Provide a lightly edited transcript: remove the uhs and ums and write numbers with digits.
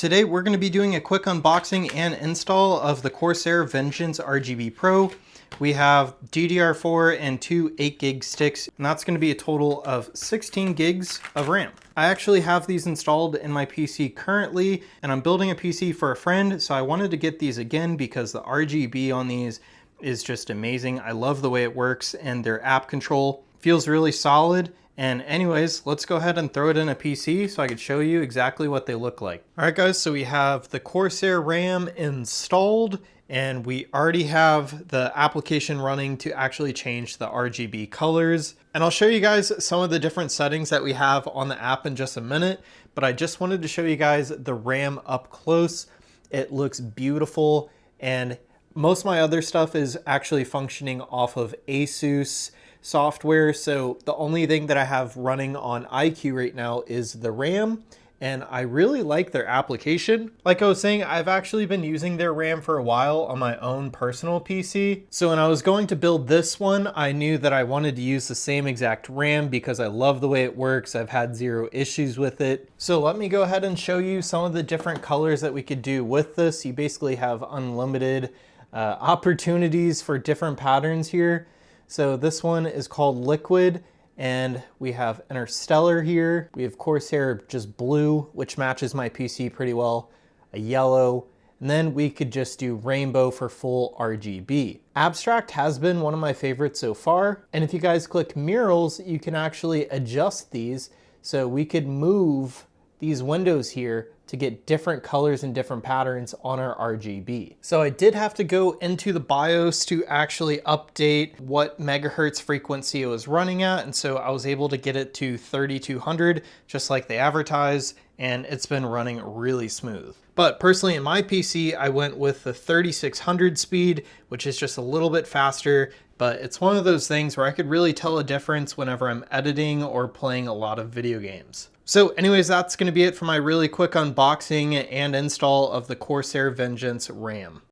Today we're going to be doing a quick unboxing and install of the Corsair Vengeance RGB Pro. We have DDR4 and two 8 gig sticks, and that's going to be a total of 16 gigs of RAM. I actually have these installed in my PC currently, and I'm building a PC for a friend, so I wanted to get these again because the RGB on these is just amazing. I love the way it works, and their app control feels really solid. And anyways, let's go ahead and throw it in a PC so I could show you exactly what they look like. All right guys, so we have the Corsair RAM installed, and we already have the application running to actually change the RGB colors. And I'll show you guys some of the different settings that we have on the app in just a minute, but I just wanted to show you guys the RAM up close. It looks beautiful, and most of my other stuff is actually functioning off of ASUS software, so the only thing that I have running on iQOO right now is the RAM, and I really like their application. Like I was saying, I've actually been using their RAM for a while on my own personal PC. So when I was going to build this one, I knew that I wanted to use the same exact RAM because I love the way it works. I've had zero issues with it. So let me go ahead and show you some of the different colors that we could do with this. You basically have unlimited opportunities for different patterns here. So this one is called Liquid, and we have Interstellar here. We have Corsair just blue, which matches my PC pretty well, a yellow, and then we could just do rainbow for full RGB. Abstract has been one of my favorites so far, and if you guys click murals, you can actually adjust these, so we could move these windows here to get different colors and different patterns on our RGB. So I did have to go into the BIOS to actually update what megahertz frequency it was running at, and so I was able to get it to 3200 just like they advertise, and it's been running really smooth. But personally in my PC, I went with the 3600 speed, which is just a little bit faster, but it's one of those things where I could really tell a difference whenever I'm editing or playing a lot of video games. So anyways, that's going to be it for my really quick unboxing and install of the Corsair Vengeance RAM.